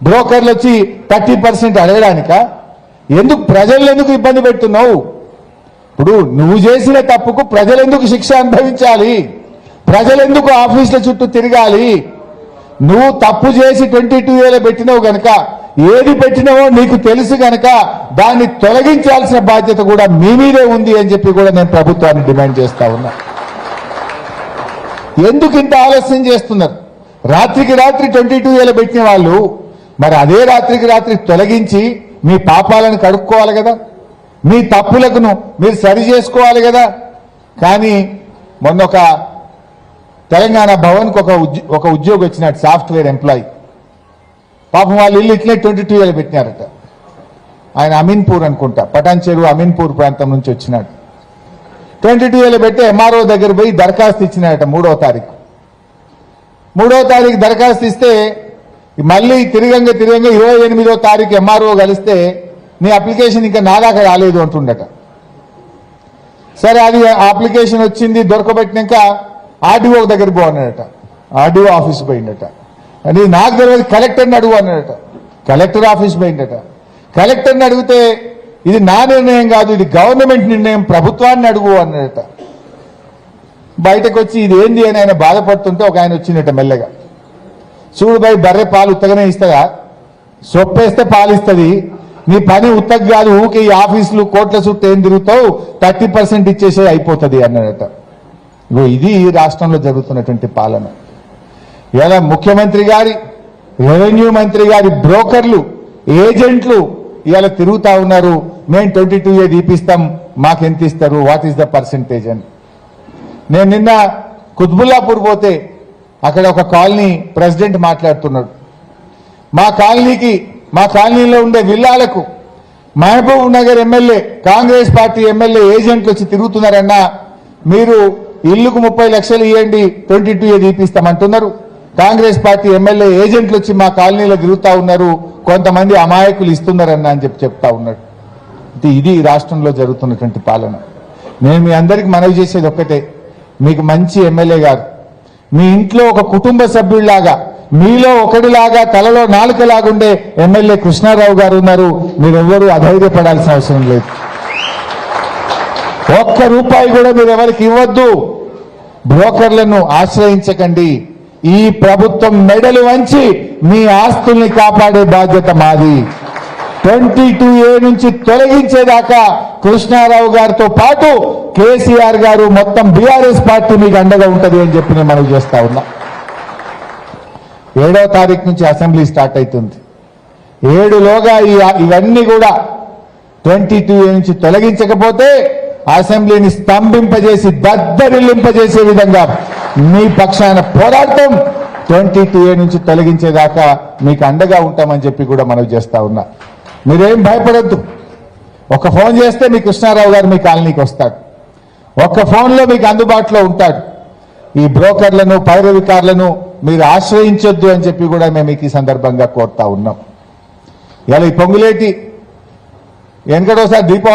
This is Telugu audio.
బ్రోకర్లు వచ్చి 30% అడగడానిక? ఎందుకు ప్రజలను ఎందుకు ఇబ్బంది పెడుతున్నావు? ఇప్పుడు నువ్వు చేసిన తప్పుకు ప్రజలు ఎందుకు శిక్ష అనుభవించాలి? ప్రజలు ఎందుకు ఆఫీసుల చుట్టూ తిరగాలి? నువ్వు తప్పు చేసి 22A పెట్టినావు గనక, ఏది పెట్టినావో నీకు తెలుసు గనక దాన్ని తొలగించాల్సిన బాధ్యత కూడా మీ మీదే ఉంది అని చెప్పి కూడా నేను ప్రభుత్వాన్ని డిమాండ్ చేస్తా ఉన్నా. ఎందుకు ఇంత ఆలస్యం చేస్తున్నారు? రాత్రికి రాత్రి 22A పెట్టిన వాళ్ళు మరి అదే రాత్రికి రాత్రి తొలగించి మీ పాపాలను కడుక్కోవాలి కదా, మీ తప్పులను మీరు సరి చేసుకోవాలి కదా. కానీ మొన్న ఒక తెలంగాణ భవన్కి ఒక ఉద్యోగి వచ్చినాడు, సాఫ్ట్వేర్ ఎంప్లాయీ. పాపం వాళ్ళు ఇల్లు ఇట్లే 22A పెట్టినారట. ఆయన అమీన్పూర్ అనుకుంటా, పటాన్ చెరువు అమీన్పూర్ ప్రాంతం నుంచి వచ్చినాడు. 22A పెట్టి ఎంఆర్ఓ దగ్గర పోయి దరఖాస్తు ఇచ్చినాడట 3వ తారీఖు. 3వ తారీఖు దరఖాస్తు ఇస్తే మళ్ళీ తిరగంగా 28వ తారీఖు ఎంఆర్ఓ కలిస్తే నీ అప్లికేషన్ ఇంకా నా దాకా రాలేదు అంటుండట. సరే, అది అప్లికేషన్ వచ్చింది, దొరకబెట్టినాక ఆర్డీఓ దగ్గర పోన్నాడట. ఆర్డీఓ ఆఫీస్ పోయిందట. అని నాకు తెలియదు, కలెక్టర్ని అడుగు అన్నాడట. కలెక్టర్ ఆఫీస్ పోయిందట. కలెక్టర్ని అడిగితే ఇది నా నిర్ణయం కాదు, ఇది గవర్నమెంట్ నిర్ణయం, ప్రభుత్వాన్ని అడుగు అన్నాడట. బయటకు వచ్చి ఇది ఏంది అని ఆయన బాధపడుతుంటే ఒక ఆయన వచ్చిందట మెల్లగా. చూడు భయ్, బర్రె పాలు ఉత్తగానే ఇస్తుందా? సొప్పేస్తే పాలు ఇస్తుంది. నీ పని ఉత్తగ కాదు, ఊకే ఈ ఆఫీసులు కోట్ల చుట్టూ ఏం తిరుగుతావు, 30% ఇచ్చేసే అయిపోతుంది అన్నాడట. ఇది ఈ రాష్ట్రంలో జరుగుతున్నటువంటి పాలన. ఇలా ముఖ్యమంత్రి గారి, రెవెన్యూ మంత్రి గారి బ్రోకర్లు, ఏజెంట్లు ఇలా తిరుగుతా ఉన్నారు. మేము 22A తీపిస్తాం, మాకెంత ఇస్తారు, వాట్ ఈస్ ద పర్సెంటేజ్ అని. నేను నిన్న కుత్బుల్లాపూర్ పోతే అక్కడ ఒక కాలనీ ప్రెసిడెంట్ మాట్లాడుతున్నాడు. మా కాలనీలో ఉండే విల్లాలకు Mahabubnagar MLA, Congress party MLA ఏజెంట్లు వచ్చి తిరుగుతున్నారన్నా, మీరు ఇల్లుకు 30 లక్షలు ఇవ్వండి 22A తీపిస్తామంటున్నారు. కాంగ్రెస్ పార్టీ ఎమ్మెల్యే ఏజెంట్లు వచ్చి మా కాలనీలో తిరుగుతా ఉన్నారు, కొంతమంది అమాయకులు ఇస్తున్నారన్నా అని చెప్తా ఉన్నాడు. ఇది రాష్ట్రంలో జరుగుతున్నటువంటి పాలన. నేను మీ అందరికి మనవి చేసేది ఒక్కటే, మీకు మంచి ఎమ్మెల్యే గారు, మీ ఇంట్లో ఒక కుటుంబ సభ్యుడిలాగా, మీలో ఒకటిలాగా, తలలో నాలుకలాగుండే ఎమ్మెల్యే కృష్ణారావు గారు ఉన్నారు. మీరెవ్వరూ అధైర్యపడాల్సిన అవసరం లేదు. ఒక్క రూపాయి కూడా మీరు ఎవరికి ఇవ్వద్దు. బ్రోకర్లను ఆశ్రయించకండి. ఈ ప్రభుత్వం మెడలు వంచి మీ ఆస్తుల్ని కాపాడే బాధ్యత మాది. 22A నుంచి తొలగించేదాకా కృష్ణారావు గారితో పాటు కేసీఆర్ గారు, మొత్తం బీఆర్ఎస్ పార్టీ మీకు అండగా ఉంటుంది అని చెప్పి నేను మనవి చేస్తా ఉన్నా. 7వ తారీఖు నుంచి అసెంబ్లీ స్టార్ట్ అవుతుంది. 7లోగా ఇవన్నీ కూడా 22A నుంచి తొలగించకపోతే అసెంబ్లీని స్తంభింపజేసి దద్దరిల్లింపజేసే విధంగా మీ పక్షాన పోరాటం 22A నుంచి తొలగించేదాకా మీకు అండగా ఉంటామని చెప్పి కూడా మనవి చేస్తా ఉన్నా. మీరేం భయపడద్దు. ఒక ఫోన్ చేస్తే మీ కృష్ణారావు గారు మీ కాలనీకి వస్తాడు. ఒక్క ఫోన్లో మీకు అందుబాటులో ఉంటాడు. ఈ బ్రోకర్లను, పైరవికారులను మీరు ఆశ్రయించొద్దు అని చెప్పి కూడా మేము మీకు ఈ సందర్భంగా కోరుతా ఉన్నాం. ఇలా ఈ పొంగులేటి వెనకడోసారి దీపావళి